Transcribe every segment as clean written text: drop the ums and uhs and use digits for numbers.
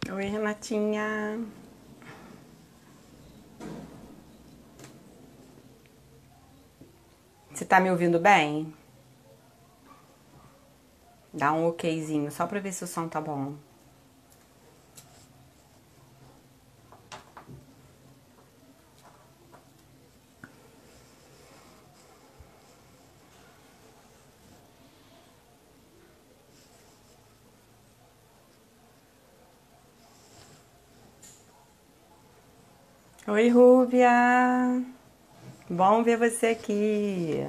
Oi, Renatinha. Você tá me ouvindo bem? Dá um okzinho, só pra ver se o som tá bom. Oi, Rúbia. Bom ver você aqui.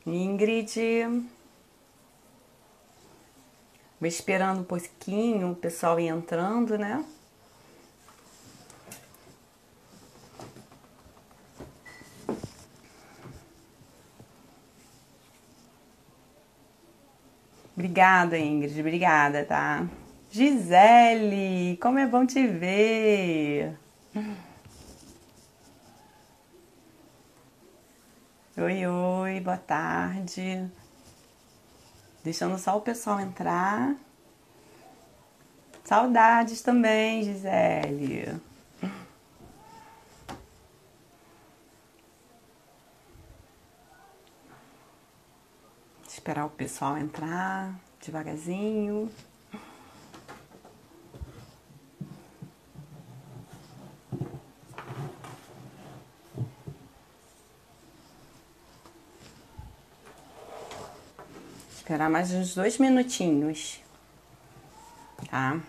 Ingrid. Vou esperando um pouquinho o pessoal ir entrando, né? Obrigada, Ingrid. Obrigada, tá? Gisele, como é bom te ver. Oi, oi, boa tarde. Deixando só o pessoal entrar. Saudades também, Gisele. Esperar o pessoal entrar devagarzinho. Esperar mais uns 2 minutinhos, tá?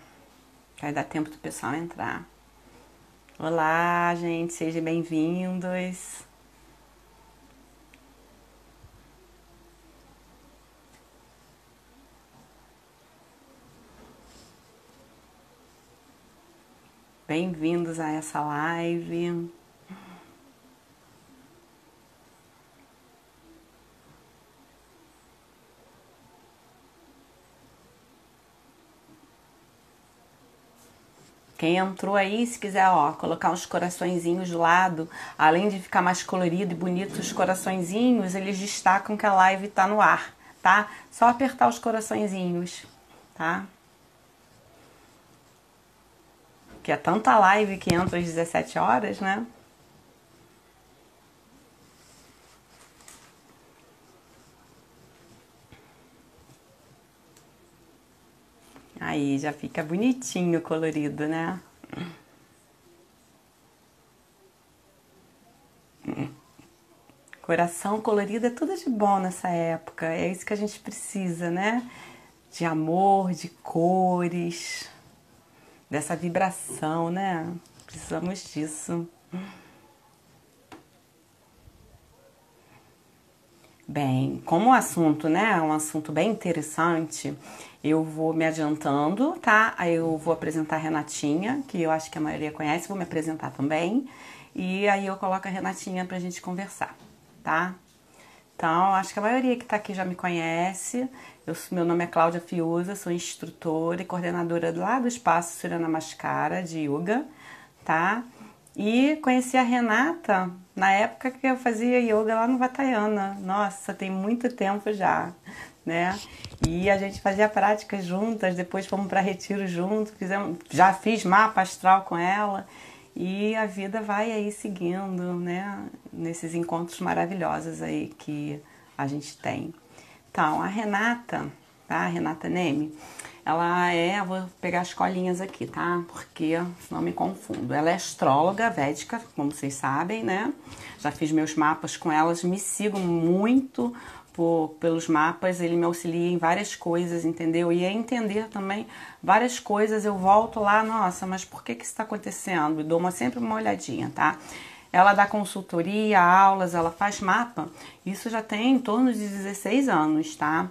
Vai dar tempo do pessoal entrar. Olá, gente, sejam bem-vindos. Bem-vindos a essa live. Quem entrou aí, se quiser, ó, colocar uns coraçõezinhos do lado, além de ficar mais colorido e bonito os coraçõezinhos, eles destacam que a live tá no ar, tá? Só apertar os coraçõezinhos, tá? Que é tanta live que entra às 17 horas, né? Aí já fica bonitinho, colorido, né? Coração colorido é tudo de bom nessa época. É isso que a gente precisa, né? De amor, de cores, dessa vibração, né? Precisamos disso. Bem, como o assunto, né, é um assunto bem interessante, eu vou me adiantando, tá? Aí eu vou apresentar a Renatinha, que eu acho que a maioria conhece, vou me apresentar também. E aí eu coloco a Renatinha pra gente conversar, tá? Então, acho que a maioria que tá aqui já me conhece. Meu nome é Cláudia Fiuza, sou instrutora e coordenadora lá do Espaço Surya Namaskara de Yoga, tá? E conheci a Renata na época que eu fazia yoga lá no Vatayana. Nossa, tem muito tempo já, né? E a gente fazia práticas juntas, depois fomos para retiro juntos, já fiz mapa astral com ela. E a vida vai aí seguindo, né? Nesses encontros maravilhosos aí que a gente tem. Então, a Renata, tá? A Renata Neme, vou pegar as colinhas aqui, tá? Porque senão me confundo. Ela é astróloga védica, como vocês sabem, né? Já fiz meus mapas com elas, me sigo muito pelos mapas, ele me auxilia em várias coisas, entendeu? E a entender também várias coisas, eu volto lá, nossa, mas por que isso está acontecendo? E dou sempre uma olhadinha, tá? Ela dá consultoria, aulas, ela faz mapa, isso já tem em torno de 16 anos, tá?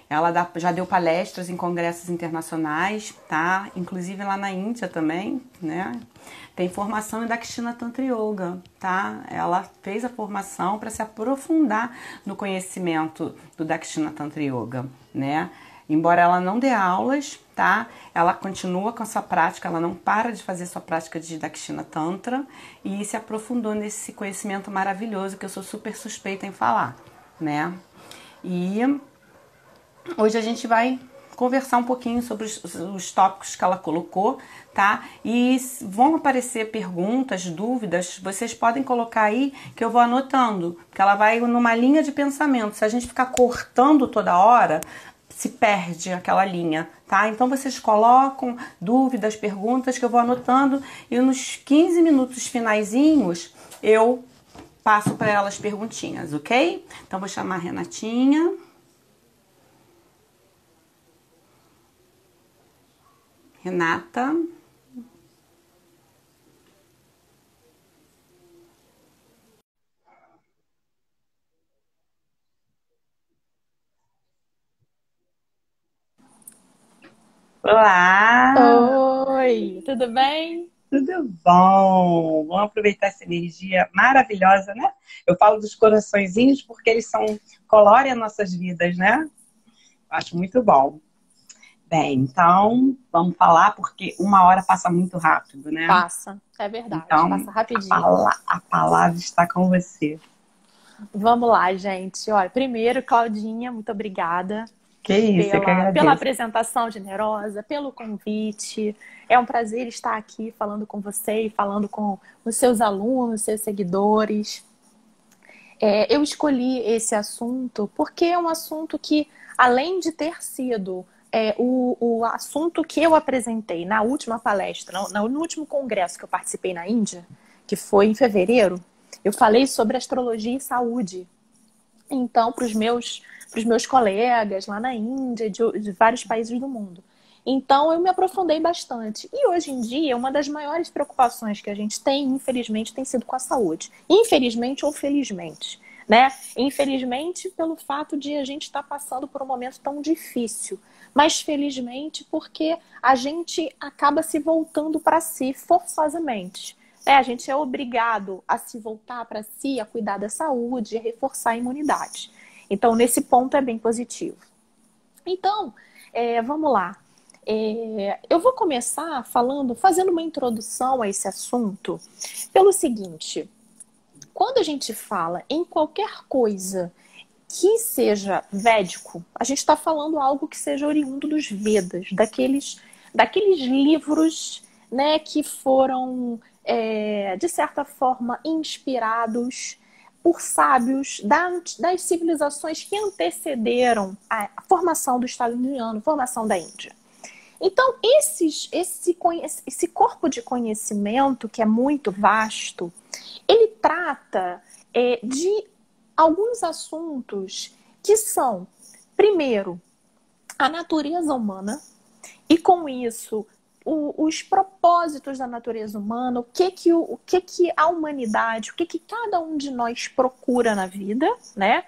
Ela já deu palestras em congressos internacionais, tá? Inclusive lá na Índia também, né? Tem formação em Dakshina Tantra Yoga, tá? Ela fez a formação para se aprofundar no conhecimento do Dakshina Tantra Yoga, né? Embora ela não dê aulas, tá? Ela continua com a sua prática, ela não para de fazer sua prática de Dakshina Tantra e se aprofundou nesse conhecimento maravilhoso que eu sou super suspeita em falar, né? E hoje a gente vai conversar um pouquinho sobre os tópicos que ela colocou, tá? E vão aparecer perguntas, dúvidas, vocês podem colocar aí que eu vou anotando, porque ela vai numa linha de pensamento. Se a gente ficar cortando toda hora, se perde aquela linha, tá? Então vocês colocam dúvidas, perguntas que eu vou anotando e nos 15 minutos finaizinhos eu passo para elas perguntinhas, ok? Então vou chamar a Renatinha. Renata. Olá! Oi, tudo bem? Tudo bom? Vamos aproveitar essa energia maravilhosa, né? Eu falo dos coraçõezinhos porque eles colorem as nossas vidas, né? Acho muito bom. Bem, então vamos falar porque uma hora passa muito rápido, né? Passa, é verdade, Então passa rapidinho. a palavra está com você. Vamos lá, gente. Olha, primeiro, Claudinha, muito obrigada Que isso, eu que pela agradeço. apresentação generosa, pelo convite. É um prazer estar aqui falando com você e falando com os seus alunos, seus seguidores. Eu escolhi esse assunto porque é um assunto que, além de ter sido o assunto que eu apresentei na última palestra, no último congresso que eu participei na Índia, que foi em fevereiro, eu falei sobre astrologia e saúde. Então, para os meus colegas lá na Índia, de vários países do mundo. Então, eu me aprofundei bastante. E hoje em dia, uma das maiores preocupações que a gente tem, infelizmente, tem sido com a saúde. Infelizmente ou felizmente, né? Infelizmente, pelo fato de a gente estar passando por um momento tão difícil. Mas felizmente, porque a gente acaba se voltando para si forçosamente. A gente é obrigado a se voltar para si, a cuidar da saúde, a reforçar a imunidade. Então, nesse ponto é bem positivo. Então, vamos lá. Eu vou começar fazendo uma introdução a esse assunto pelo seguinte. Quando a gente fala em qualquer coisa que seja védico, a gente está falando algo que seja oriundo dos Vedas, daqueles livros, né, que foram, de certa forma, inspirados por sábios das civilizações que antecederam a formação do Estado indiano, a formação da Índia. Então, esse corpo de conhecimento, que é muito vasto, ele trata de alguns assuntos que são, primeiro, a natureza humana, e com isso, os propósitos da natureza humana, o que a humanidade, o que cada um de nós procura na vida, né?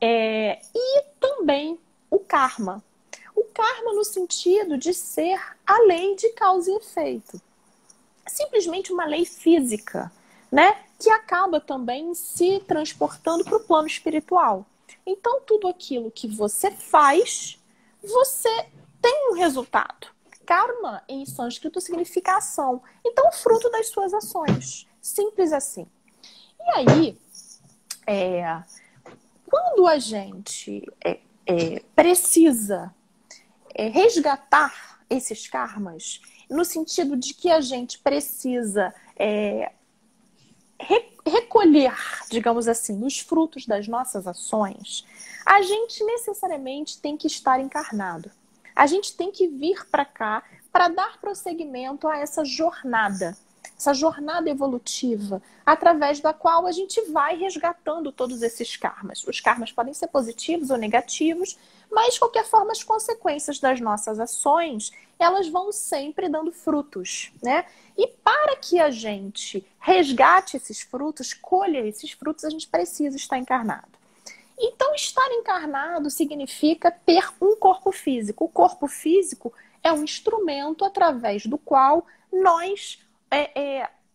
E também o karma. O karma no sentido de ser a lei de causa e efeito. Simplesmente uma lei física, né? Que acaba também se transportando para o plano espiritual. Então, tudo aquilo que você faz, você tem um resultado. Karma, em sânscrito, significa ação. Então, fruto das suas ações. Simples assim. E aí, quando a gente precisa resgatar esses karmas, no sentido de que a gente precisa recolher, digamos assim, os frutos das nossas ações, a gente necessariamente tem que estar encarnado. A gente tem que vir para cá para dar prosseguimento a essa jornada evolutiva, através da qual a gente vai resgatando todos esses karmas. Os karmas podem ser positivos ou negativos, mas, de qualquer forma, as consequências das nossas ações, elas vão sempre dando frutos, né? E para que a gente resgate esses frutos, colha esses frutos, a gente precisa estar encarnado. Então, estar encarnado significa ter um corpo físico. O corpo físico é um instrumento através do qual nós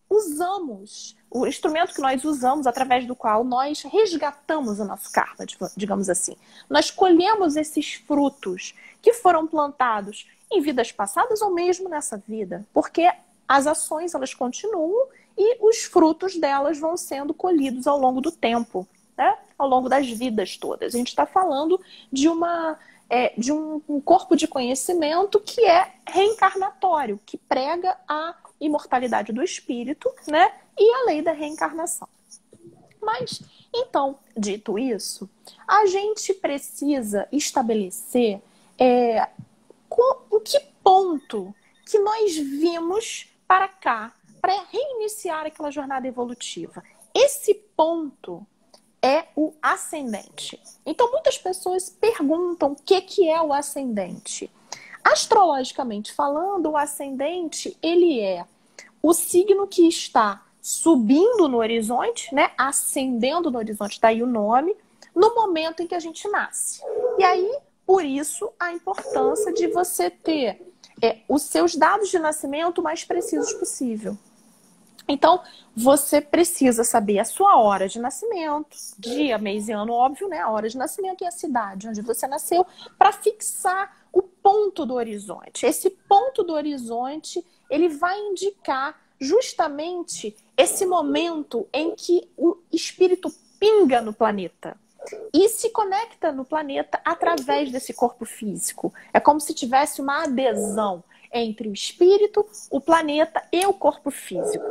usamos, o instrumento que nós usamos através do qual nós resgatamos o nosso karma, digamos assim. Nós colhemos esses frutos que foram plantados em vidas passadas ou mesmo nessa vida, porque as ações elas continuam e os frutos delas vão sendo colhidos ao longo do tempo, né? Ao longo das vidas todas. A gente está falando de uma de um corpo de conhecimento que é reencarnatório, que prega a imortalidade do espírito, né? E a lei da reencarnação. Mas, então, dito isso, a gente precisa estabelecer em que ponto que nós vimos para cá, para reiniciar aquela jornada evolutiva. Esse ponto é o ascendente. Então, muitas pessoas perguntam o que é o ascendente. Astrologicamente falando, o ascendente, ele é o signo que está subindo no horizonte, né? Ascendendo no horizonte, daí o nome, no momento em que a gente nasce. E aí, por isso, a importância de você ter os seus dados de nascimento o mais precisos possível. Então, você precisa saber a sua hora de nascimento, dia, mês e ano, óbvio, né? A hora de nascimento e a cidade onde você nasceu, para fixar o ponto do horizonte. Esse ponto do horizonte, ele vai indicar justamente esse momento em que o espírito pinga no planeta e se conecta no planeta através desse corpo físico. É como se tivesse uma adesão entre o espírito, o planeta e o corpo físico.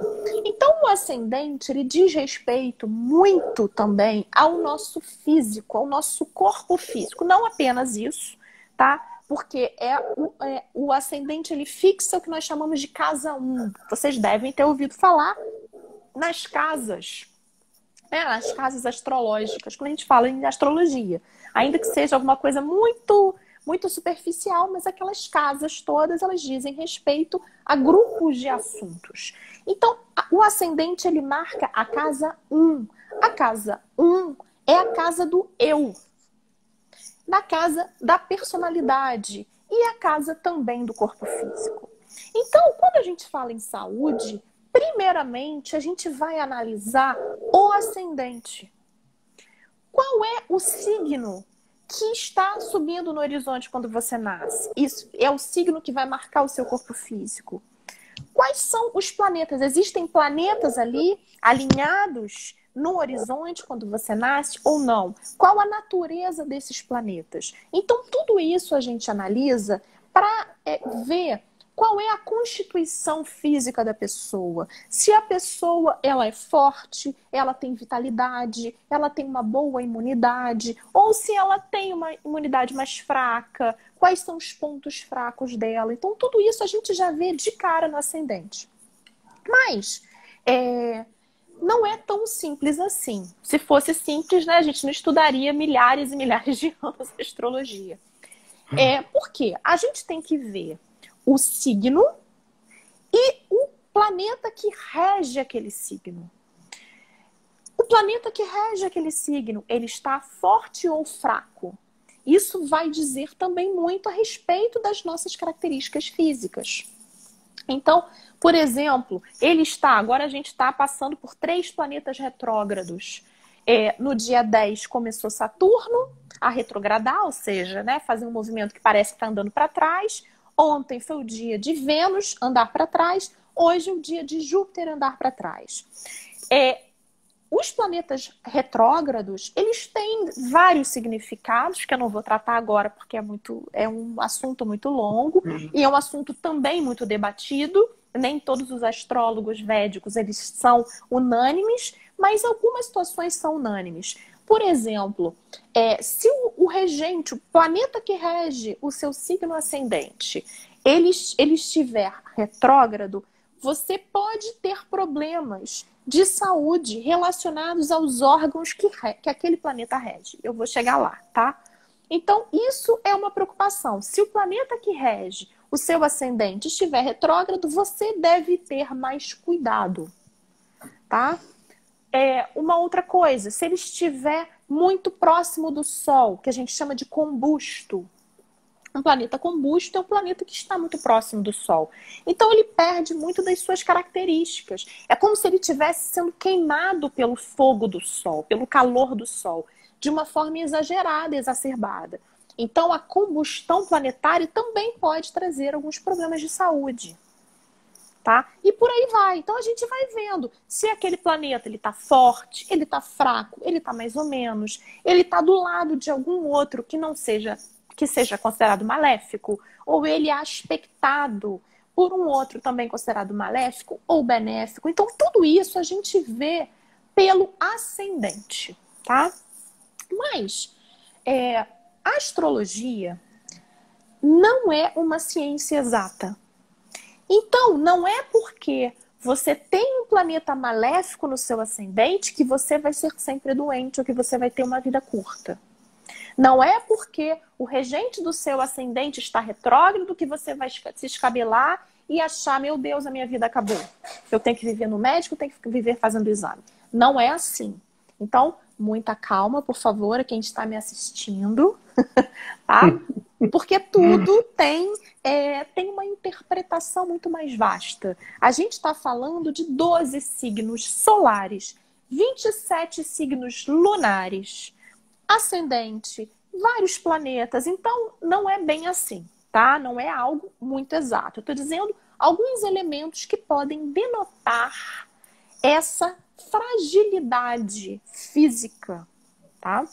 Então, o ascendente, ele diz respeito muito também ao nosso físico, ao nosso corpo físico. Não apenas isso, tá? Porque o ascendente, ele fixa o que nós chamamos de casa 1. Vocês devem ter ouvido falar nas casas, né? Nas casas astrológicas, quando a gente fala em astrologia. Ainda que seja alguma coisa muito superficial, mas aquelas casas todas, elas dizem respeito a grupos de assuntos. Então, o ascendente, ele marca a casa 1. A casa 1 é a casa do eu, da casa da personalidade e a casa também do corpo físico. Então, quando a gente fala em saúde, primeiramente a gente vai analisar o ascendente. Qual é o signo que está subindo no horizonte quando você nasce? Isso é o signo que vai marcar o seu corpo físico. Quais são os planetas? Existem planetas ali alinhados no horizonte quando você nasce ou não? Qual a natureza desses planetas? Então, tudo isso a gente analisa para ver qual é a constituição física da pessoa. Se a pessoa ela é forte, ela tem vitalidade, ela tem uma boa imunidade, ou se ela tem uma imunidade mais fraca, quais são os pontos fracos dela. Então, tudo isso a gente já vê de cara no ascendente. Mas não é tão simples assim. Se fosse simples, né, a gente não estudaria milhares e milhares de anos de astrologia. Por quê? A gente tem que ver o signo e o planeta que rege aquele signo. O planeta que rege aquele signo, ele está forte ou fraco? Isso vai dizer também muito a respeito das nossas características físicas. Então, por exemplo, agora a gente está passando por 3 planetas retrógrados. No dia 10 começou Saturno a retrogradar, ou seja, né, fazer um movimento que parece que está andando para trás. Ontem foi o dia de Vênus andar para trás, hoje é o dia de Júpiter andar para trás. Os planetas retrógrados, eles têm vários significados, que eu não vou tratar agora porque é um assunto muito longo e é um assunto também muito debatido. Nem todos os astrólogos védicos eles são unânimes, mas algumas situações são unânimes. Por exemplo, se o regente, o planeta que rege o seu signo ascendente, ele estiver retrógrado, você pode ter problemas de saúde relacionados aos órgãos que aquele planeta rege. Eu vou chegar lá, tá? Então, isso é uma preocupação. Se o planeta que rege o seu ascendente estiver retrógrado, você deve ter mais cuidado, tá? Uma outra coisa, se ele estiver muito próximo do Sol, que a gente chama de combusto. Um planeta combusto é um planeta que está muito próximo do Sol. Então ele perde muito das suas características. É como se ele estivesse sendo queimado pelo fogo do Sol, pelo calor do Sol, de uma forma exagerada, exacerbada. Então a combustão planetária também pode trazer alguns problemas de saúde. Tá? E por aí vai. Então a gente vai vendo se aquele planeta ele tá forte, ele tá fraco, ele tá mais ou menos, ele tá do lado de algum outro que não seja que seja considerado maléfico, ou ele é aspectado por um outro também considerado maléfico ou benéfico. Então, tudo isso a gente vê pelo ascendente, tá? Mas a astrologia não é uma ciência exata. Então, não é porque você tem um planeta maléfico no seu ascendente que você vai ser sempre doente ou que você vai ter uma vida curta. Não é porque o regente do seu ascendente está retrógrado que você vai se escabelar e achar, meu Deus, a minha vida acabou. Eu tenho que viver no médico, eu tenho que viver fazendo exame. Não é assim. Então, muita calma, por favor, a quem está me assistindo, tá? Porque tudo tem uma interpretação muito mais vasta. A gente está falando de 12 signos solares, 27 signos lunares, ascendente, vários planetas. Então, não é bem assim, tá? Não é algo muito exato. Eu estou dizendo alguns elementos que podem denotar essa fragilidade física, tá?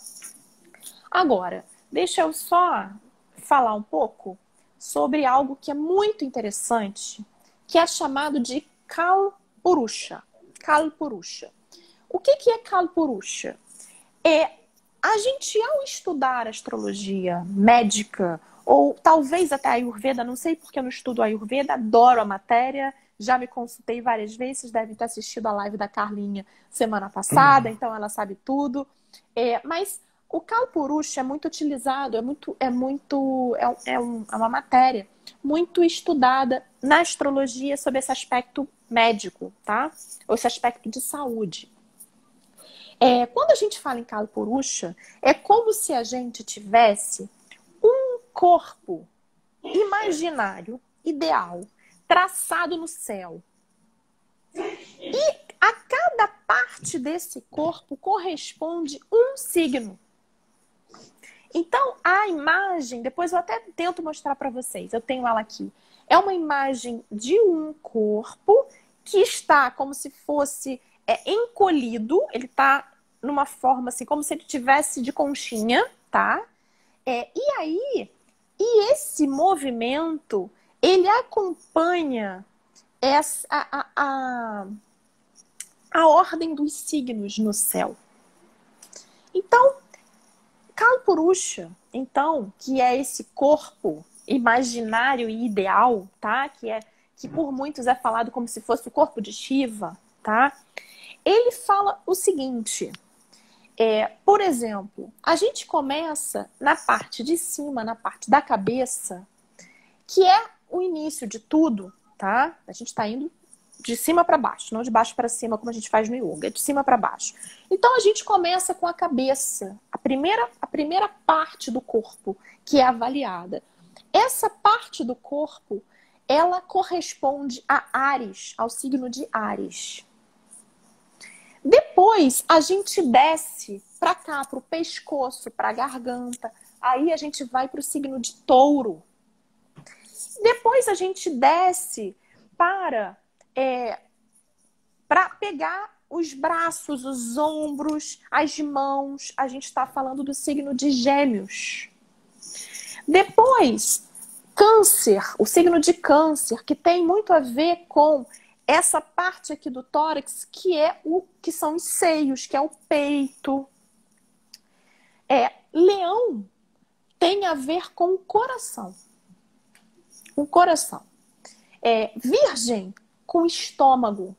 Agora, deixa eu só falar um pouco sobre algo que é muito interessante, que é chamado de Kalpurusha. Kalpurusha. O que é Kalpurusha? A gente, ao estudar astrologia médica, ou talvez até a Ayurveda, não sei porque eu não estudo a Ayurveda, adoro a matéria, já me consultei várias vezes, vocês devem ter assistido a live da Carlinha semana passada, então ela sabe tudo. Mas o Kalpurusha é muito utilizado, é uma matéria muito estudada na astrologia sobre esse aspecto médico, tá? Ou esse aspecto de saúde. Quando a gente fala em Kalpurusha, é como se a gente tivesse um corpo imaginário, ideal, traçado no céu. E a cada parte desse corpo corresponde um signo. Então, a imagem, depois eu até tento mostrar para vocês, eu tenho ela aqui. É uma imagem de um corpo que está como se fosse encolhido, ele está numa forma assim, como se ele tivesse de conchinha, tá? E esse movimento, ele acompanha a ordem dos signos no céu. Então, Kalpurusha, então, que é esse corpo imaginário e ideal, tá? Que por muitos é falado como se fosse o corpo de Shiva, tá? Ele fala o seguinte, por exemplo, a gente começa na parte de cima, na parte da cabeça, que é o início de tudo, tá? A gente está indo de cima para baixo, não de baixo para cima como a gente faz no yoga, é de cima para baixo. Então a gente começa com a cabeça, a primeira parte do corpo que é avaliada. Essa parte do corpo, ela corresponde a Áries, ao signo de Áries. Depois a gente desce para cá, para o pescoço, para a garganta. Aí a gente vai para o signo de Touro. Depois a gente desce para pegar os braços, os ombros, as mãos. A gente está falando do signo de Gêmeos. Depois, Câncer, o signo de Câncer, que tem muito a ver com essa parte aqui do tórax, que são os seios, que é o peito. Leão tem a ver com o coração. O coração. Virgem com o estômago.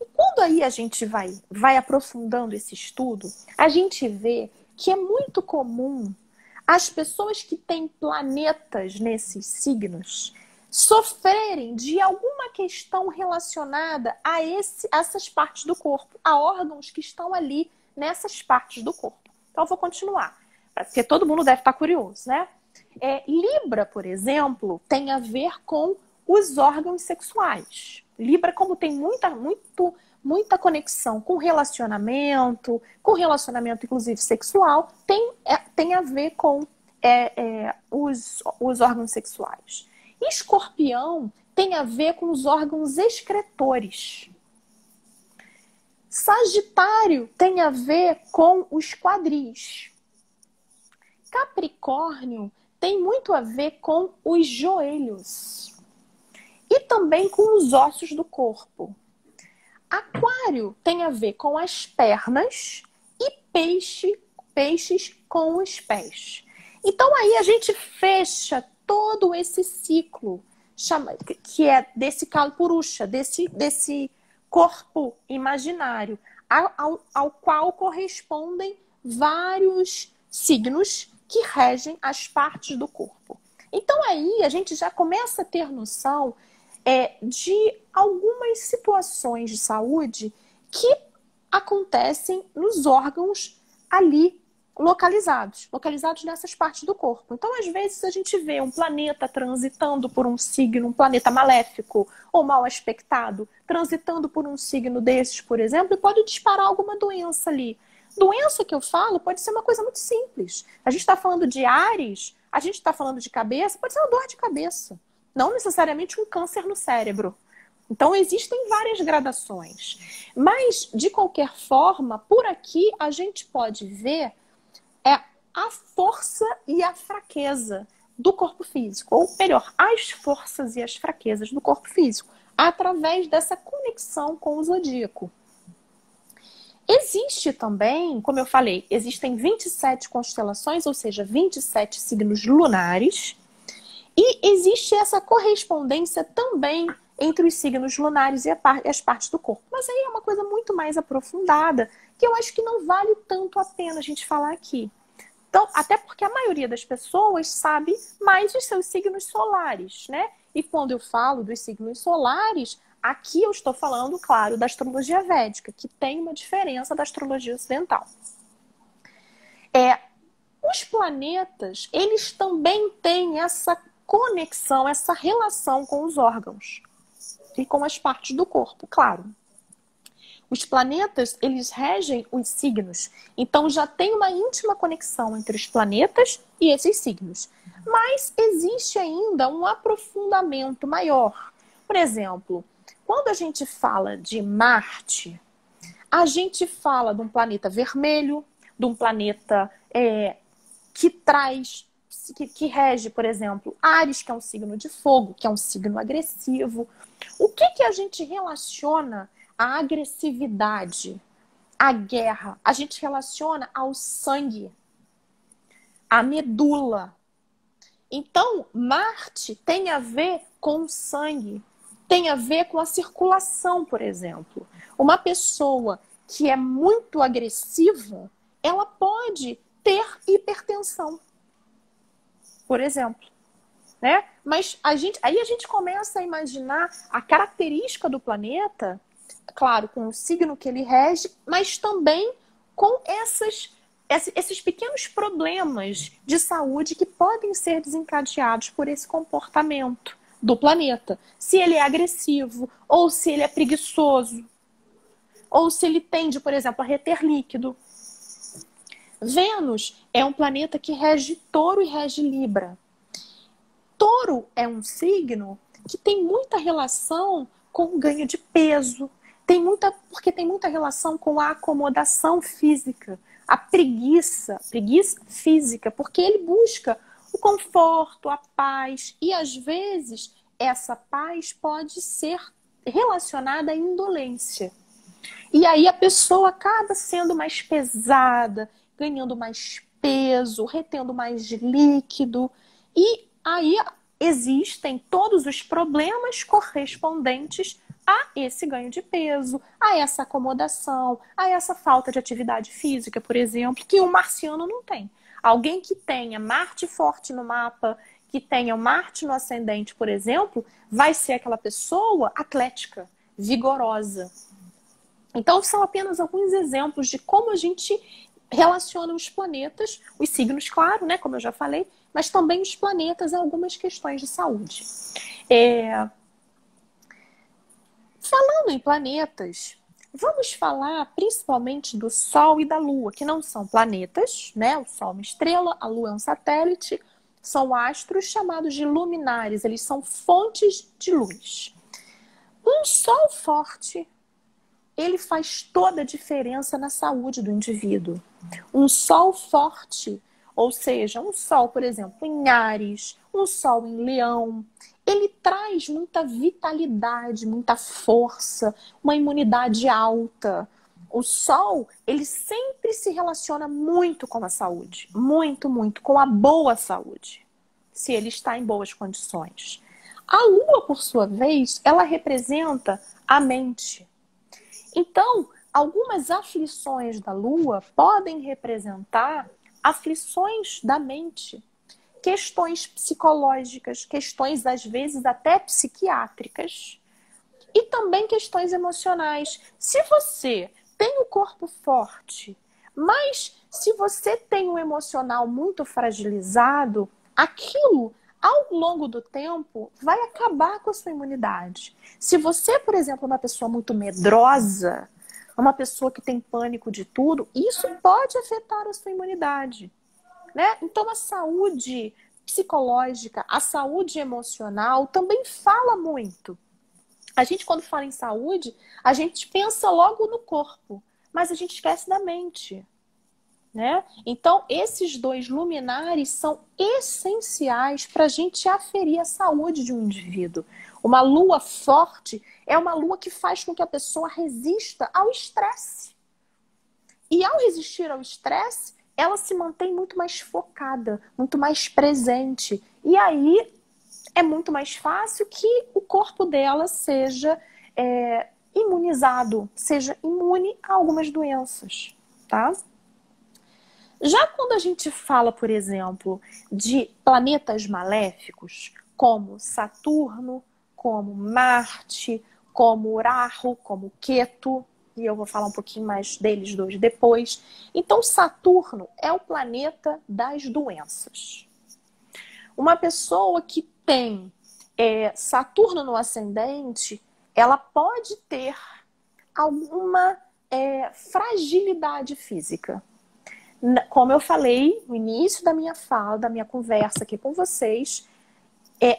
E quando aí a gente vai aprofundando esse estudo, a gente vê que é muito comum as pessoas que têm planetas nesses signos sofrerem de alguma questão relacionada a essas partes do corpo, a órgãos que estão ali nessas partes do corpo. Então eu vou continuar, porque todo mundo deve estar curioso, né? Libra, por exemplo, tem a ver com os órgãos sexuais. Libra, como tem muita conexão com relacionamento inclusive sexual, tem a ver com os órgãos sexuais. Escorpião tem a ver com os órgãos excretores. Sagitário tem a ver com os quadris. Capricórnio tem muito a ver com os joelhos e também com os ossos do corpo. Aquário tem a ver com as pernas e peixes com os pés. Então aí a gente fecha todo esse ciclo que é desse Kalpurusha, desse corpo imaginário, ao qual correspondem vários signos que regem as partes do corpo. Então aí a gente já começa a ter noção de algumas situações de saúde que acontecem nos órgãos ali localizados nessas partes do corpo. Então, às vezes, a gente vê um planeta transitando por um signo, um planeta maléfico ou mal aspectado, transitando por um signo desses, por exemplo, e pode disparar alguma doença ali. Doença que eu falo pode ser uma coisa muito simples. A gente está falando de Áries, a gente está falando de cabeça, pode ser uma dor de cabeça. Não necessariamente um câncer no cérebro. Então, existem várias gradações. Mas, de qualquer forma, por aqui a gente pode ver a força e a fraqueza do corpo físico. Ou melhor, as forças e as fraquezas do corpo físico, através dessa conexão com o zodíaco. Existe também, como eu falei, existem 27 constelações, ou seja, 27 signos lunares. E existe essa correspondência também entre os signos lunares e as partes do corpo. Mas aí é uma coisa muito mais aprofundada, que eu acho que não vale tanto a pena a gente falar aqui. Então, até porque a maioria das pessoas sabe mais os seus signos solares, né? E quando eu falo dos signos solares, aqui eu estou falando, claro, da astrologia védica, que tem uma diferença da astrologia ocidental. Os planetas, eles também têm essa conexão, essa relação com os órgãos e com as partes do corpo, claro. Os planetas, eles regem os signos. Então, já tem uma íntima conexão entre os planetas e esses signos. Mas existe ainda um aprofundamento maior. Por exemplo, quando a gente fala de Marte, a gente fala de um planeta vermelho, de um planeta que rege, por exemplo, Áries, que é um signo de fogo, que é um signo agressivo. O que a gente relaciona à agressividade, à guerra? A gente relaciona ao sangue, à medula. Então, Marte tem a ver com o sangue, tem a ver com a circulação, por exemplo. Uma pessoa que é muito agressiva, ela pode ter hipertensão, por exemplo. Né? Mas aí a gente começa a imaginar a característica do planeta, claro, com o signo que ele rege, mas também com esses pequenos problemas de saúde que podem ser desencadeados por esse comportamento do planeta. Se ele é agressivo, ou se ele é preguiçoso, ou se ele tende, por exemplo, a reter líquido. Vênus é um planeta que rege Touro e rege Libra. Touro é um signo que tem muita relação com o ganho de peso, porque tem muita relação com a acomodação física, a preguiça física, porque ele busca o conforto, a paz, e às vezes essa paz pode ser relacionada à indolência. E aí a pessoa acaba sendo mais pesada, ganhando mais peso, retendo mais líquido, e aí existem todos os problemas correspondentes a esse ganho de peso, a essa acomodação, a essa falta de atividade física, por exemplo, que o marciano não tem. Alguém que tenha Marte forte no mapa, que tenha o Marte no ascendente, por exemplo, vai ser aquela pessoa atlética, vigorosa. Então, são apenas alguns exemplos de como a gente relaciona os planetas, os signos, claro, né, como eu já falei, mas também os planetas a algumas questões de saúde. Falando em planetas, vamos falar principalmente do Sol e da Lua, que não são planetas, né? O Sol é uma estrela, a Lua é um satélite, são astros chamados de luminares, eles são fontes de luz. Um Sol forte, ele faz toda a diferença na saúde do indivíduo. Um Sol forte, Ou seja, um Sol, por exemplo, em Áries, um Sol em Leão, ele traz muita vitalidade, muita força, uma imunidade alta. O Sol, ele sempre se relaciona muito com a saúde, muito, muito, com a boa saúde, se ele está em boas condições. A Lua, por sua vez, ela representa a mente. Então, algumas aflições da Lua podem representar aflições da mente, questões psicológicas, questões às vezes até psiquiátricas e também questões emocionais. Se você tem o corpo forte, mas se você tem um emocional muito fragilizado, aquilo ao longo do tempo vai acabar com a sua imunidade. Se você, por exemplo, é uma pessoa muito medrosa, uma pessoa que tem pânico de tudo, isso pode afetar a sua imunidade, né? Então a saúde psicológica, a saúde emocional também fala muito. A gente, quando fala em saúde, a gente pensa logo no corpo, mas a gente esquece da mente, né? Então, esses dois luminares são essenciais para a gente aferir a saúde de um indivíduo. Uma lua forte é uma lua que faz com que a pessoa resista ao estresse. E ao resistir ao estresse, ela se mantém muito mais focada, muito mais presente. E aí é muito mais fácil que o corpo dela seja imunizado, seja imune a algumas doenças, tá? Já quando a gente fala, por exemplo, de planetas maléficos, como Saturno, como Marte, como Rahu, como Ketu, e eu vou falar um pouquinho mais deles dois depois. Então, Saturno é o planeta das doenças. Uma pessoa que tem Saturno no ascendente, ela pode ter alguma fragilidade física. Como eu falei no início da minha fala, da minha conversa aqui com vocês,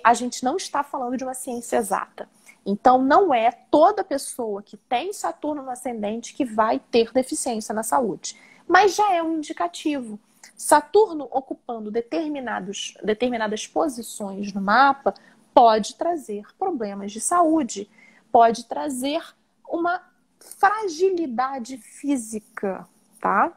a gente não está falando de uma ciência exata. Então, não é toda pessoa que tem Saturno no ascendente que vai ter deficiência na saúde. Mas já é um indicativo. Saturno ocupando determinadas posições no mapa pode trazer problemas de saúde, pode trazer uma fragilidade física, tá?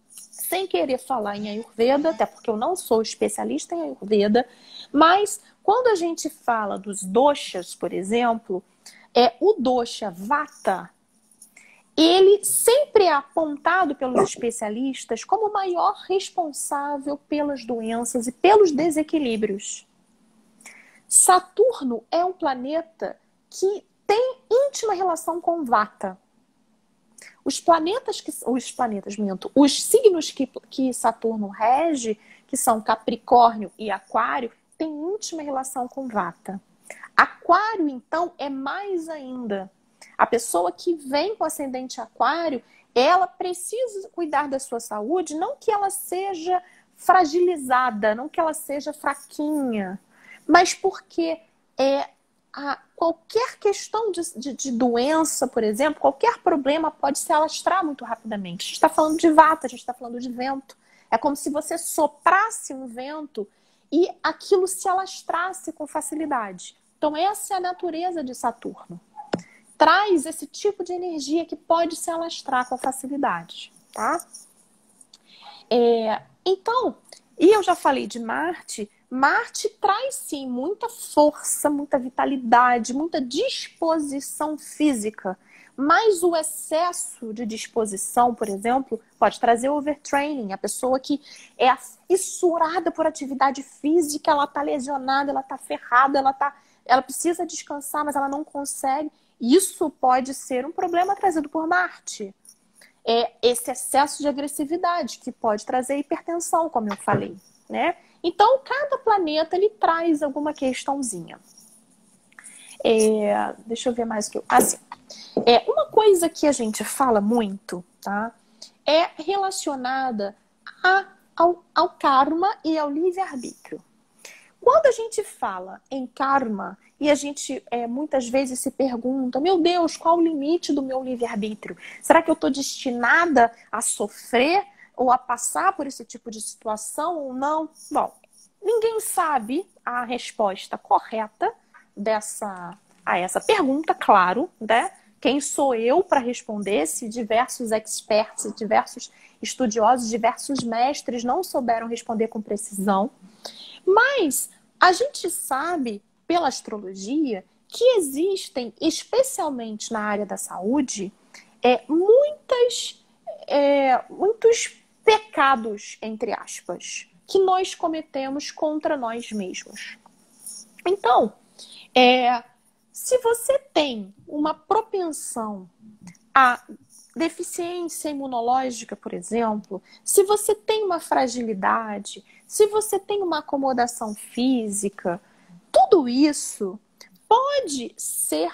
Sem querer falar em Ayurveda, até porque eu não sou especialista em Ayurveda, mas quando a gente fala dos doshas, por exemplo, o dosha Vata, ele sempre é apontado pelos especialistas como o maior responsável pelas doenças e pelos desequilíbrios. Saturno é um planeta que tem íntima relação com Vata. Os signos que Saturno rege, que são Capricórnio e Aquário, têm íntima relação com Vata. Aquário, então, é mais ainda. A pessoa que vem com ascendente Aquário, ela precisa cuidar da sua saúde, não que ela seja fragilizada, não que ela seja fraquinha, mas porque qualquer questão de doença, por exemplo, qualquer problema pode se alastrar muito rapidamente. A gente está falando de Vata, a gente está falando de vento. É como se você soprasse um vento e aquilo se alastrasse com facilidade. Então essa é a natureza de Saturno. Traz esse tipo de energia que pode se alastrar com facilidade, tá? Então, e eu já falei de Marte. Marte traz, sim, muita força, muita vitalidade, muita disposição física. Mas o excesso de disposição, por exemplo, pode trazer overtraining. A pessoa que é fissurada por atividade física, ela está lesionada, ela está ferrada, ela precisa descansar, mas ela não consegue. Isso pode ser um problema trazido por Marte. Esse excesso de agressividade, que pode trazer hipertensão, como eu falei, né? Então, cada planeta, ele traz alguma questãozinha. Deixa eu ver mais o que eu... Assim, uma coisa que a gente fala muito, tá? É relacionada ao karma e ao livre-arbítrio. Quando a gente fala em karma, e a gente muitas vezes se pergunta, meu Deus, qual o limite do meu livre-arbítrio? Será que eu estou destinada a sofrer? ou a passar por esse tipo de situação ou não? Bom, ninguém sabe a resposta correta a essa pergunta, claro, né? Quem sou eu para responder se diversos experts, diversos estudiosos, diversos mestres não souberam responder com precisão? Mas a gente sabe, pela astrologia, que existem, especialmente na área da saúde, muitos pecados, entre aspas, que nós cometemos contra nós mesmos. Então, se você tem uma propensão a deficiência imunológica, por exemplo, se você tem uma fragilidade, se você tem uma acomodação física, tudo isso pode ser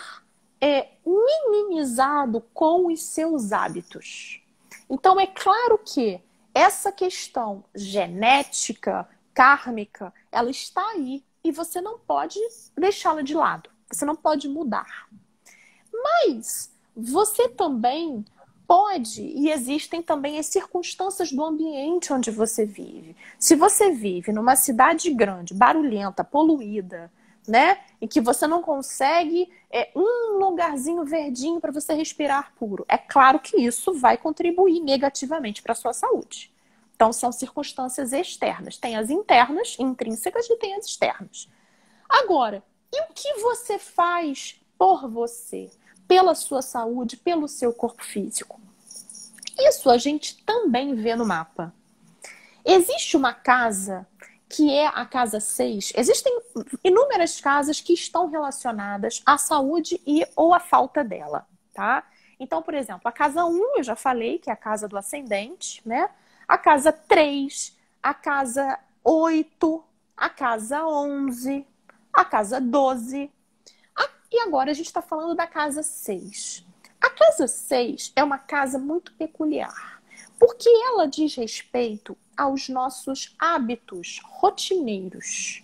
minimizado com os seus hábitos. Então, é claro que essa questão genética, kármica, ela está aí e você não pode deixá-la de lado. Você não pode mudar. Mas você também pode, e existem também as circunstâncias do ambiente onde você vive. Se você vive numa cidade grande, barulhenta, poluída, né? E que você não consegue um lugarzinho verdinho para você respirar puro. É claro que isso vai contribuir negativamente para a sua saúde. Então, são circunstâncias externas. Tem as internas, intrínsecas, e tem as externas. Agora, e o que você faz por você? Pela sua saúde, pelo seu corpo físico? Isso a gente também vê no mapa. Existe uma casa que é a casa 6. Existem inúmeras casas que estão relacionadas à saúde ou à falta dela, tá? Então, por exemplo, a casa 1, eu já falei, que é a casa do ascendente, né? A casa 3, a casa 8, a casa 11, a casa 12. E agora a gente está falando da casa 6. A casa 6 é uma casa muito peculiar, porque ela diz respeito aos nossos hábitos rotineiros.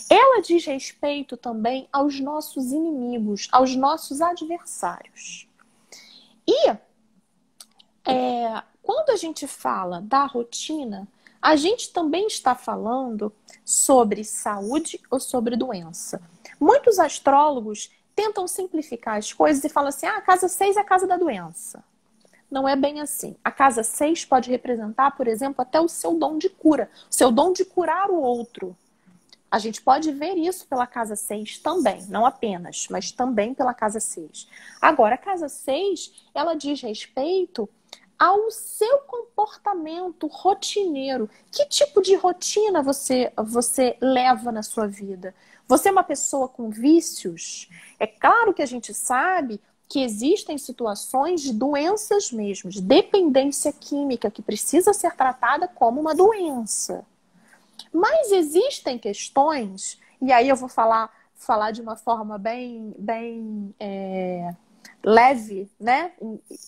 Ela diz respeito também aos nossos inimigos, aos nossos adversários. E quando a gente fala da rotina, a gente também está falando sobre saúde ou sobre doença. Muitos astrólogos tentam simplificar as coisas e falam assim, a casa 6 é a casa da doença. Não é bem assim. A casa 6 pode representar, por exemplo, até o seu dom de cura, o seu dom de curar o outro. A gente pode ver isso pela casa 6 também, não apenas, mas também pela casa 6. Agora, a casa 6, ela diz respeito ao seu comportamento rotineiro. Que tipo de rotina você leva na sua vida? Você é uma pessoa com vícios? É claro que a gente sabe que existem situações de doenças mesmo, de dependência química, que precisa ser tratada como uma doença. Mas existem questões, e aí eu vou falar de uma forma bem leve, né?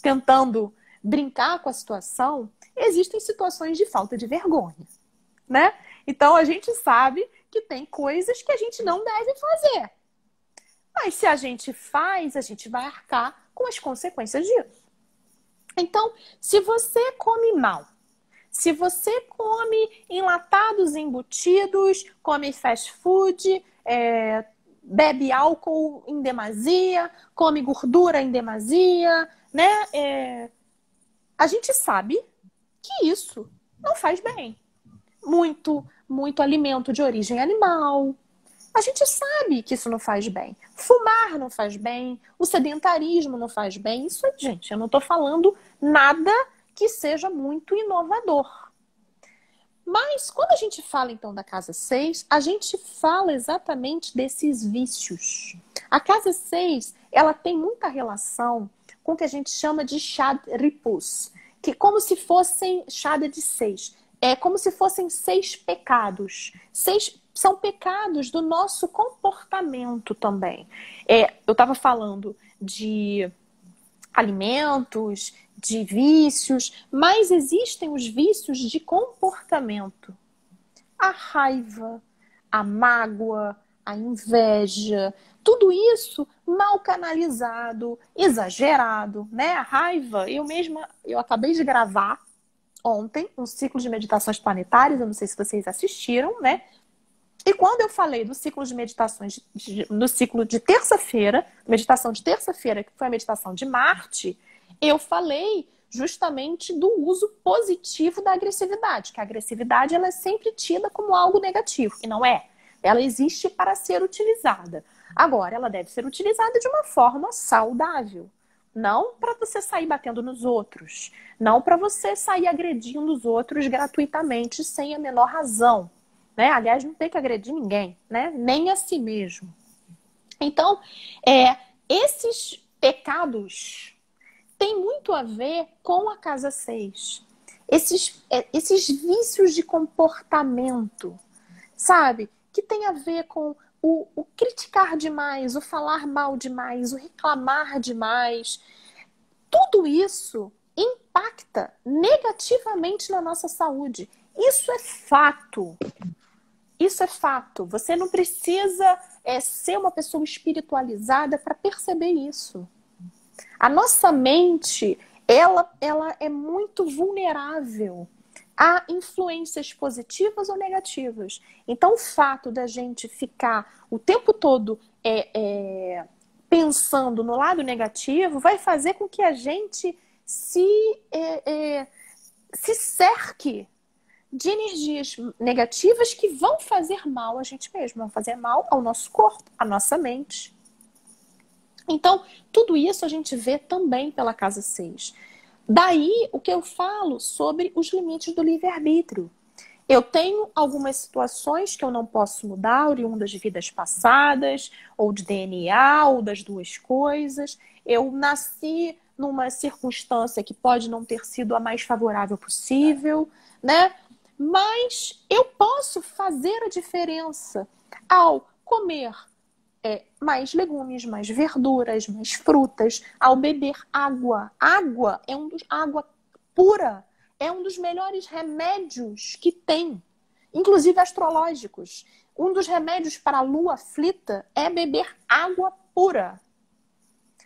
Tentando brincar com a situação. Existem situações de falta de vergonha, né? Então a gente sabe que tem coisas que a gente não deve fazer. Mas se a gente faz, a gente vai arcar com as consequências disso. Então, se você come mal, se você come enlatados, embutidos, come fast food, bebe álcool em demasia, come gordura em demasia, né? A gente sabe que isso não faz bem. Muito alimento de origem animal. A gente sabe que isso não faz bem. Fumar não faz bem, o sedentarismo não faz bem. Isso, gente, eu não estou falando nada que seja muito inovador. Mas quando a gente fala, então, da casa 6, a gente fala exatamente desses vícios. A casa 6, ela tem muita relação com o que a gente chama de chá de repouso, que é como se fossem chá de 6. É como se fossem 6 pecados. 6 são pecados do nosso comportamento também. Eu estava falando de alimentos, de vícios, mas existem os vícios de comportamento. A raiva, a mágoa, a inveja, tudo isso mal canalizado, exagerado, né? A raiva, eu acabei de gravar ontem um ciclo de meditações planetárias, eu não sei se vocês assistiram, né? E quando eu falei do ciclo de meditações, no ciclo de terça-feira, meditação de terça-feira, que foi a meditação de Marte, eu falei justamente do uso positivo da agressividade, que a agressividade ela é sempre tida como algo negativo, e não é. Ela existe para ser utilizada. Agora, ela deve ser utilizada de uma forma saudável. Não para você sair batendo nos outros. Não para você sair agredindo os outros gratuitamente, sem a menor razão. Né? Aliás, não tem que agredir ninguém, né? Nem a si mesmo. Então, esses pecados têm muito a ver com a casa 6. Esses vícios de comportamento, sabe? Que tem a ver com o criticar demais, o falar mal demais, o reclamar demais. Tudo isso impacta negativamente na nossa saúde. Isso é fato. Isso é fato. Você não precisa ser uma pessoa espiritualizada para perceber isso. A nossa mente, ela é muito vulnerável a influências positivas ou negativas. Então, o fato da gente ficar o tempo todo pensando no lado negativo vai fazer com que a gente se cerque de energias negativas que vão fazer mal a gente mesmo, vão fazer mal ao nosso corpo, à nossa mente. Então, tudo isso a gente vê também pela casa 6. Daí, o que eu falo sobre os limites do livre-arbítrio. Eu tenho algumas situações que eu não posso mudar, oriundas de vidas passadas, ou de DNA, ou das duas coisas. Eu nasci numa circunstância que pode não ter sido a mais favorável possível, né? Mas eu posso fazer a diferença ao comer mais legumes, mais verduras, mais frutas, ao beber água. Água pura é um dos melhores remédios que tem, inclusive astrológicos. Um dos remédios para a lua aflita é beber água pura.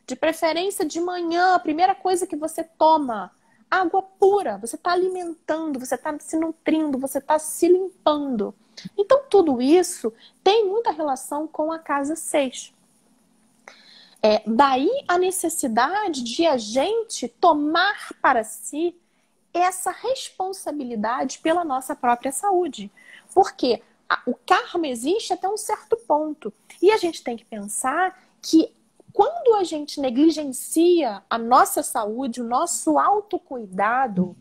De preferência de manhã, a primeira coisa que você toma, água pura. Você está alimentando, você está se nutrindo, você está se limpando. Então, tudo isso tem muita relação com a casa 6. Daí a necessidade de a gente tomar para si essa responsabilidade pela nossa própria saúde. Porque o karma existe até um certo ponto. E a gente tem que pensar que quando a gente negligencia a nossa saúde, o nosso autocuidado,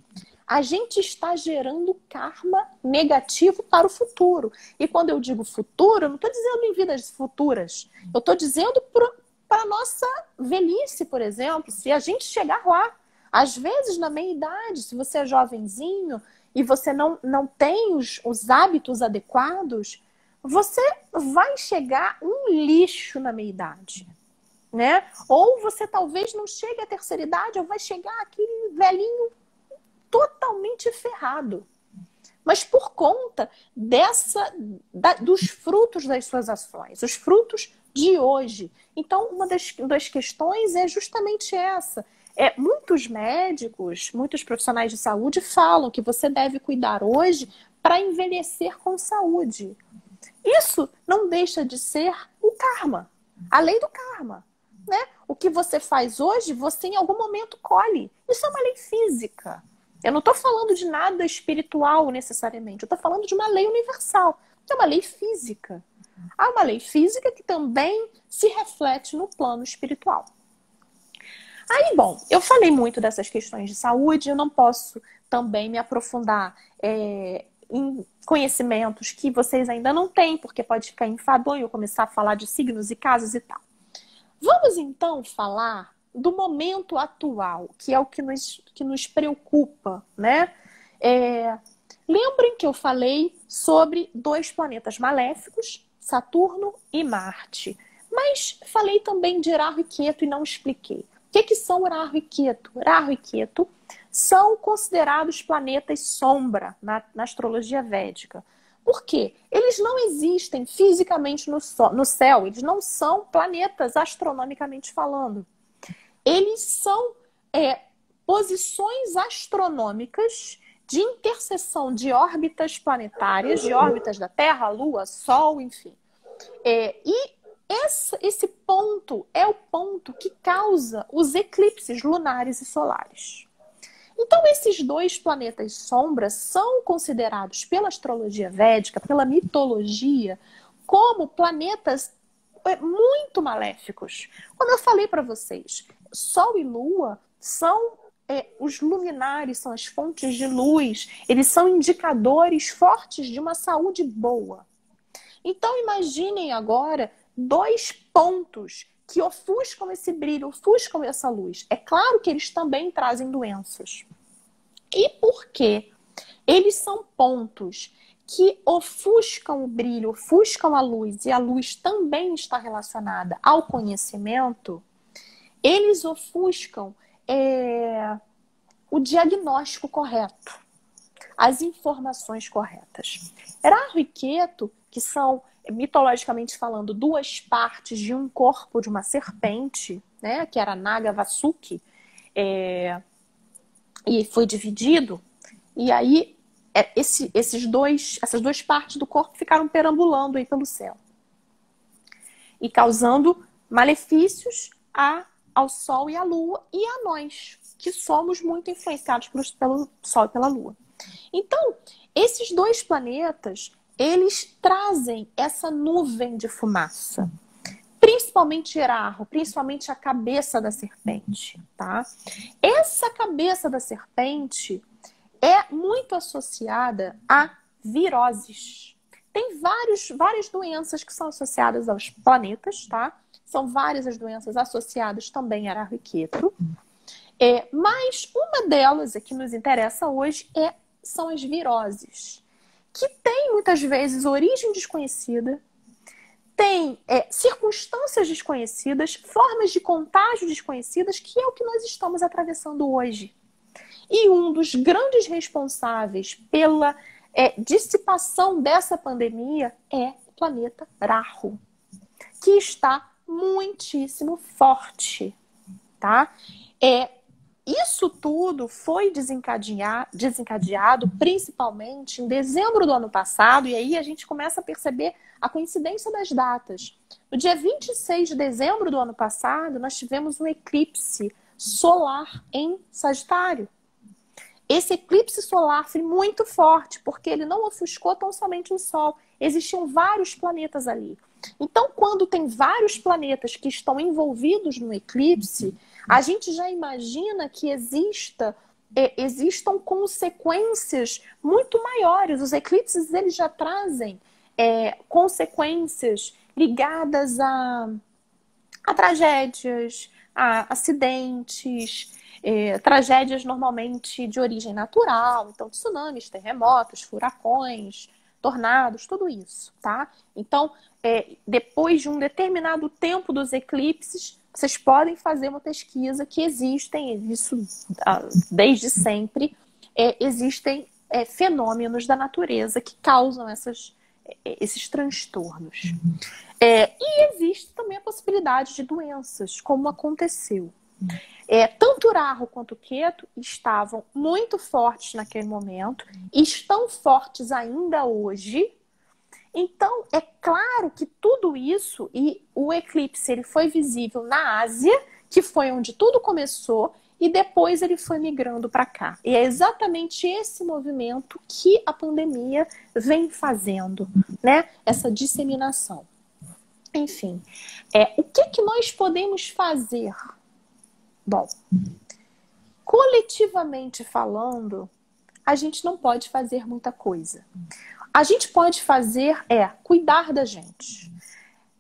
a gente está gerando karma negativo para o futuro. E quando eu digo futuro, eu não estou dizendo em vidas futuras. Eu estou dizendo para a nossa velhice, por exemplo, se a gente chegar lá. Às vezes, na meia idade, se você é jovenzinho e você não tem os hábitos adequados, você vai chegar um lixo na meia idade. Né? Ou você talvez não chegue à terceira idade, ou vai chegar aquele velhinho totalmente ferrado. Mas por conta dos frutos das suas ações, os frutos de hoje. Então, uma das questões é justamente essa. Muitos médicos, muitos profissionais de saúde falam que você deve cuidar hoje para envelhecer com saúde. Isso não deixa de ser o karma, a lei do karma. Né? O que você faz hoje, você em algum momento colhe. Isso é uma lei física. Eu não estou falando de nada espiritual necessariamente. Eu estou falando de uma lei universal. É uma lei física. Há uma lei física que também se reflete no plano espiritual. Aí, bom, eu falei muito dessas questões de saúde. Eu não posso também me aprofundar em conhecimentos que vocês ainda não têm, porque pode ficar enfadonho eu começar a falar de signos e casas e tal. Vamos, então, falar do momento atual, que é o que nos preocupa, né? Lembrem que eu falei sobre 2 planetas maléficos, Saturno e Marte. Mas falei também de Rahu e Ketu e não expliquei. O que são Rahu e Ketu? Rahu e Ketu são considerados planetas sombra na astrologia védica. Por quê? Eles não existem fisicamente no céu, eles não são planetas astronomicamente falando. Eles são posições astronômicas de interseção de órbitas planetárias, de órbitas da Terra, Lua, Sol, enfim. E esse ponto é o ponto que causa os eclipses lunares e solares. Então, esses dois planetas sombra são considerados pela astrologia védica, pela mitologia, como planetas muito maléficos. Quando eu falei para vocês, Sol e Lua são os luminares, são as fontes de luz, eles são indicadores fortes de uma saúde boa. Então, imaginem agora dois pontos que ofuscam esse brilho, ofuscam essa luz. É claro que eles também trazem doenças. E por quê? Eles são pontos que ofuscam o brilho, ofuscam a luz, e a luz também está relacionada ao conhecimento. Eles ofuscam o diagnóstico correto, as informações corretas. Rahu e Ketu, que são, mitologicamente falando, duas partes de um corpo de uma serpente, né, que era Naga Vasuki, e foi dividido, e aí essas duas partes do corpo ficaram perambulando aí pelo céu e causando malefícios ao Sol e à Lua e a nós, que somos muito influenciados pelo Sol e pela Lua. Então, esses dois planetas, eles trazem essa nuvem de fumaça, principalmente Rahu, principalmente a cabeça da serpente, tá? Essa cabeça da serpente é muito associada a viroses. Tem várias doenças que são associadas aos planetas, tá? São várias as doenças associadas também a Rahu e Ketu. Mas uma delas que nos interessa hoje são as viroses, que tem muitas vezes origem desconhecida, tem circunstâncias desconhecidas, formas de contágio desconhecidas, que é o que nós estamos atravessando hoje. E um dos grandes responsáveis pela dissipação dessa pandemia é o planeta Rahu, que está muitíssimo forte, tá? Isso tudo foi desencadeado principalmente em dezembro do ano passado, e aí a gente começa a perceber a coincidência das datas. No dia 26 de dezembro do ano passado, nós tivemos um eclipse solar em Sagitário. Esse eclipse solar foi muito forte, porque ele não ofuscou tão somente o Sol. Existiam vários planetas ali. Então, quando tem vários planetas que estão envolvidos no eclipse, a gente já imagina que existam consequências muito maiores. Os eclipses, eles já trazem consequências ligadas a tragédias, a acidentes, tragédias normalmente de origem natural, então tsunamis, terremotos, furacões, tornados, tudo isso, tá? Então, depois de um determinado tempo dos eclipses, vocês podem fazer uma pesquisa que existem, isso desde sempre, existem fenômenos da natureza que causam esses transtornos. E existe também a possibilidade de doenças, como aconteceu. Tanto Rahu quanto Ketu estavam muito fortes naquele momento, estão fortes ainda hoje. Então, é claro que tudo isso, e o eclipse ele foi visível na Ásia, que foi onde tudo começou, e depois ele foi migrando para cá. E é exatamente esse movimento que a pandemia vem fazendo, né? Essa disseminação. Enfim, o que nós podemos fazer? Bom, coletivamente falando, a gente não pode fazer muita coisa. A gente pode fazer cuidar da gente.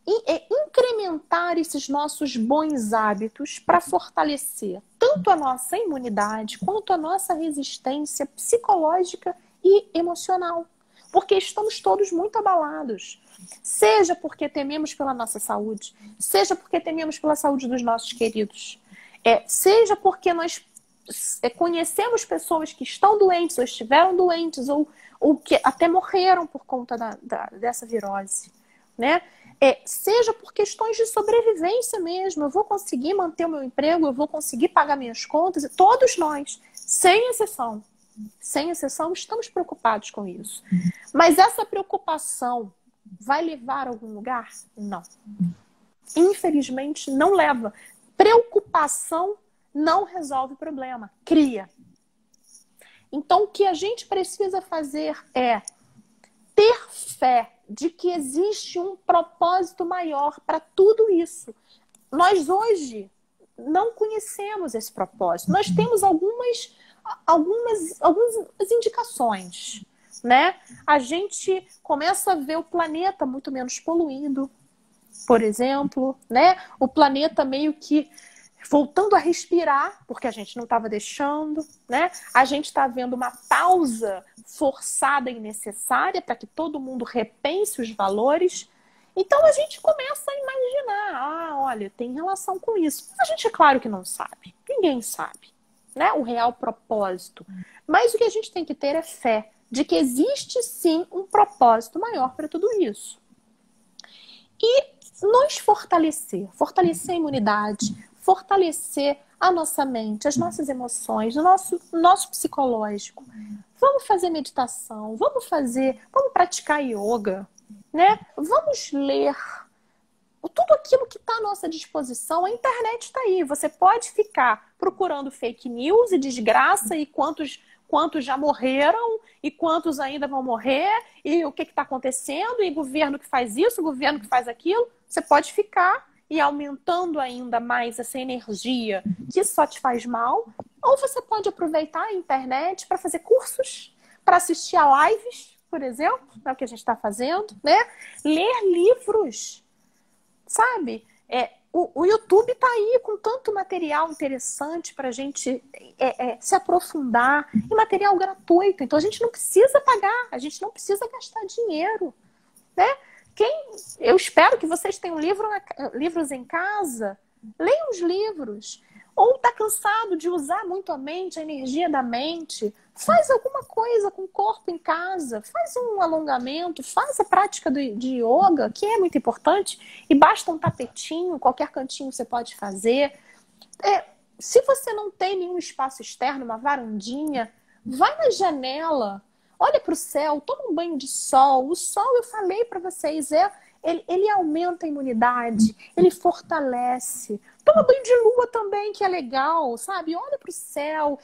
E incrementar esses nossos bons hábitos para fortalecer tanto a nossa imunidade quanto a nossa resistência psicológica e emocional. Porque estamos todos muito abalados. Seja porque tememos pela nossa saúde, seja porque tememos pela saúde dos nossos queridos, seja porque nós conhecemos pessoas que estão doentes ou estiveram doentes ou que até morreram por conta dessa virose, né? Seja por questões de sobrevivência mesmo. Eu vou conseguir manter o meu emprego, eu vou conseguir pagar minhas contas, e todos nós, sem exceção, sem exceção, estamos preocupados com isso. Mas essa preocupação vai levar a algum lugar? Não. Infelizmente, não leva. Preocupação não resolve o problema, cria. Então, o que a gente precisa fazer é ter fé de que existe um propósito maior para tudo isso. Nós hoje não conhecemos esse propósito. Nós temos algumas indicações, né? A gente começa a ver o planeta muito menos poluído, por exemplo, né? O planeta meio que voltando a respirar, porque a gente não estava deixando, né? A gente está vendo uma pausa forçada e necessária para que todo mundo repense os valores. Então a gente começa a imaginar, olha, tem relação com isso. A gente é claro que não sabe, ninguém sabe, né? O real propósito. Mas o que a gente tem que ter é fé de que existe sim um propósito maior para tudo isso. E nos fortalecer a imunidade, fortalecer a nossa mente, as nossas emoções, o nosso psicológico. Vamos fazer meditação, vamos praticar yoga, né? Vamos ler tudo aquilo que está à nossa disposição. A internet está aí. Você pode ficar procurando fake news e desgraça e quantos já morreram e quantos ainda vão morrer e o que está acontecendo e governo que faz isso, governo que faz aquilo. Você pode ficar e aumentando ainda mais essa energia que só te faz mal, ou você pode aproveitar a internet para fazer cursos, para assistir a lives, por exemplo, é o que a gente está fazendo, né? Ler livros, sabe? O YouTube está aí com tanto material interessante para a gente se aprofundar, e material gratuito, então a gente não precisa pagar, a gente não precisa gastar dinheiro, né? Eu espero que vocês tenham livros em casa. Leiam os livros. Ou está cansado de usar muito a mente, a energia da mente. Faz alguma coisa com o corpo em casa. Faz um alongamento. Faz a prática de yoga, que é muito importante. E basta um tapetinho, qualquer cantinho você pode fazer. Se você não tem nenhum espaço externo, uma varandinha, vai na janela. Olha para o céu, toma um banho de sol. O sol, eu falei para vocês, ele aumenta a imunidade, ele fortalece. Toma banho de lua também, que é legal, sabe? Olha para o céu,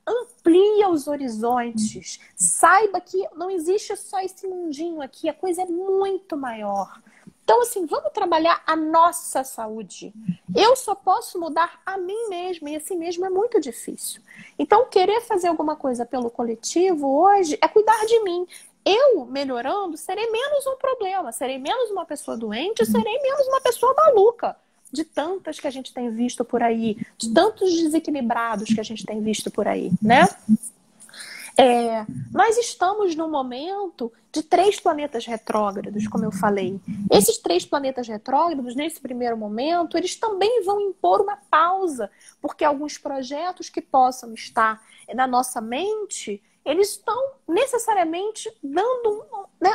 amplia os horizontes. Saiba que não existe só esse mundinho aqui, a coisa é muito maior. Então, assim, vamos trabalhar a nossa saúde. Eu só posso mudar a mim mesma, e assim mesmo é muito difícil. Então, querer fazer alguma coisa pelo coletivo hoje é cuidar de mim. Eu, melhorando, serei menos um problema, serei menos uma pessoa doente, serei menos uma pessoa maluca. De tantas que a gente tem visto por aí, de tantos desequilibrados que a gente tem visto por aí, né? Nós estamos num momento de 3 planetas retrógrados, como eu falei. Esses 3 planetas retrógrados, nesse primeiro momento, eles também vão impor uma pausa, porque alguns projetos que possam estar na nossa mente, eles estão necessariamente dando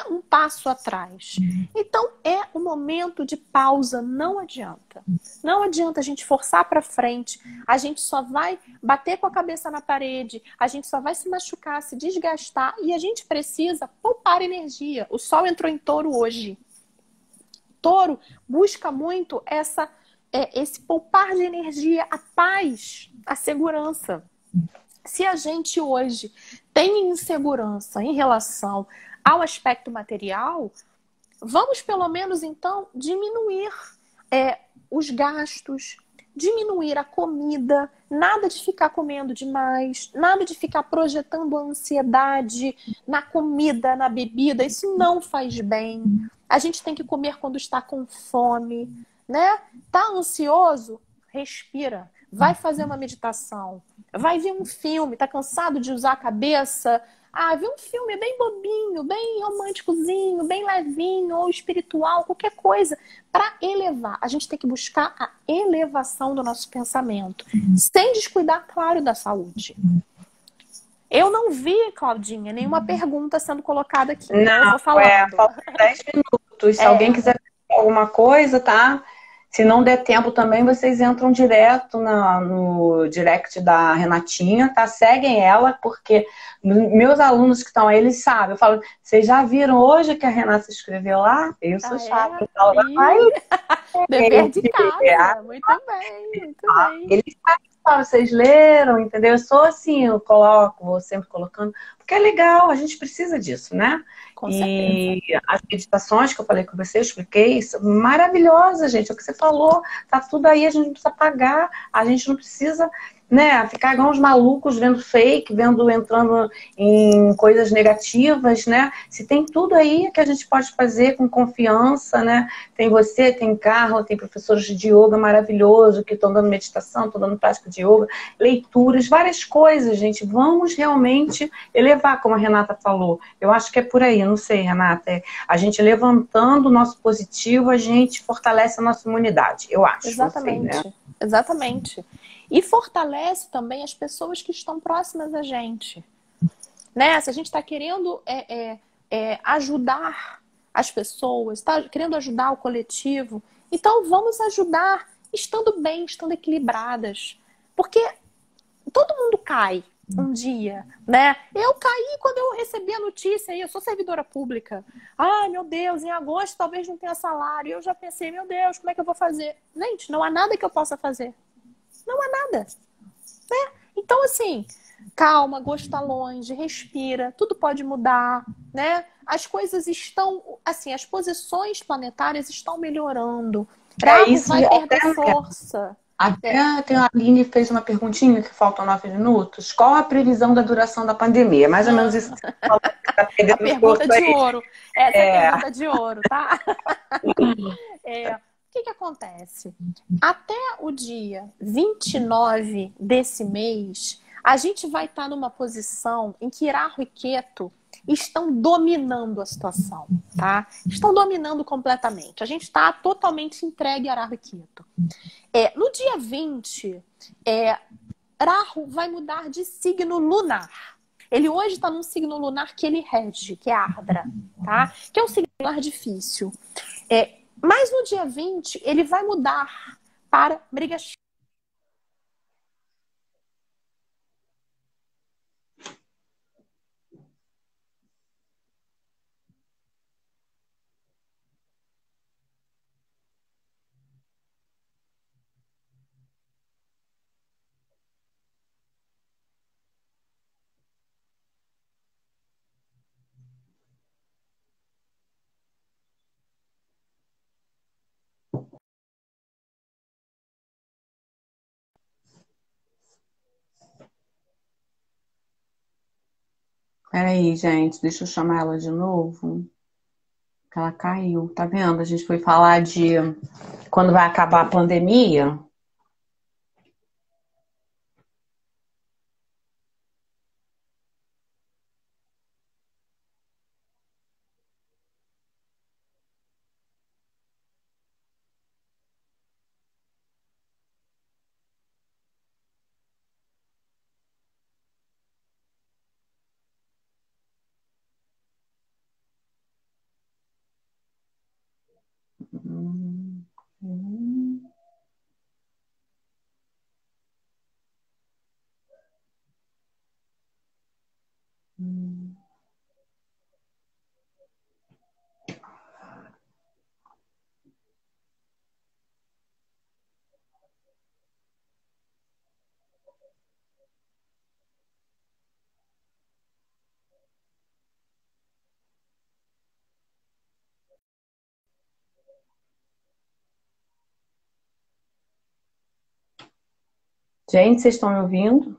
um passo atrás. Então, é um momento de pausa, não adianta. Não adianta a gente forçar para frente, a gente só vai bater com a cabeça na parede, a gente só vai se machucar, se desgastar, e a gente precisa poupar energia. O Sol entrou em Touro hoje. Touro busca muito esse poupar de energia, a paz, a segurança. Se a gente hoje tem insegurança em relação ao aspecto material, vamos pelo menos então diminuir os gastos, diminuir a comida, nada de ficar comendo demais, nada de ficar projetando a ansiedade na comida, na bebida, isso não faz bem. A gente tem que comer quando está com fome, né? Tá ansioso? Respira. Vai fazer uma meditação. Vai ver um filme. Tá cansado de usar a cabeça? Vê um filme bem bobinho, bem românticozinho, bem levinho ou espiritual, qualquer coisa, para elevar. A gente tem que buscar a elevação do nosso pensamento, sem descuidar, claro, da saúde. Eu não vi, Claudinha, nenhuma pergunta sendo colocada aqui. Não, eu vou falando. Faltam 10 minutos. Se alguém quiser falar alguma coisa, tá? Se não der tempo também, vocês entram direto no direct da Renatinha, tá? Seguem ela, porque meus alunos que estão aí, eles sabem. Eu falo, vocês já viram hoje que a Renata escreveu lá? Eu sou Ah, chata. é? Eu falo, ai, Dever de gente, casa. Muito bem, muito bem. eles sabem, vocês leram, entendeu? Eu sou assim, eu coloco, vou sempre colocando, porque é legal, a gente precisa disso, né? Com certeza. E as meditações que eu falei com você, eu expliquei, são maravilhosas, gente. É o que você falou, tá tudo aí, a gente não precisa pagar, a gente não precisa, né, ficar igual uns malucos vendo fake, vendo, entrando em coisas negativas, né? Se tem tudo aí que a gente pode fazer com confiança, né? Tem você, tem Carla, tem professores de yoga maravilhoso que estão dando meditação, estão dando prática de yoga, leituras, várias coisas, gente. Vamos realmente elevar, como a Renata falou. Eu acho que é por aí, não sei, Renata. É a gente levantando o nosso positivo, a gente fortalece a nossa imunidade. Eu acho, não sei, né? Exatamente. Exatamente. E fortalece também as pessoas que estão próximas a gente. Né? Se a gente está querendo ajudar as pessoas, está querendo ajudar o coletivo, então vamos ajudar estando bem, estando equilibradas. Porque todo mundo cai um dia, né? Eu caí quando eu recebi a notícia aí, eu sou servidora pública. Ai, meu Deus, em agosto talvez não tenha salário. Eu já pensei, meu Deus, como é que eu vou fazer? Gente, não há nada que eu possa fazer. Não há nada. Então, assim, calma, gosto está longe, respira, tudo pode mudar, né? As coisas estão, assim, as posições planetárias estão melhorando. É Rahu isso, vai perder força. É, até tem a Aline fez uma perguntinha que faltam 9 minutos. Qual a previsão da duração da pandemia? Mais ou menos isso que você falou, que tá a perdendo pergunta força de aí. ouro. Essa é a É, pergunta de ouro, tá? O que acontece? Até o dia 29 desse mês, a gente vai estar numa posição em que Rahu e Ketu estão dominando a situação, tá? Estão dominando completamente. A gente está totalmente entregue a Rahu e Ketu. No dia 20, Rahu vai mudar de signo lunar. Ele hoje está num signo lunar que ele rege, que é Ardra, tá? Que é um signo lunar difícil. Mas no dia 20, ele vai mudar para Mrigashira. peraí, gente, deixa eu chamar ela de novo. Que ela caiu, tá vendo? A gente foi falar de quando vai acabar a pandemia. Hum, hum, hum. Gente, vocês estão me ouvindo?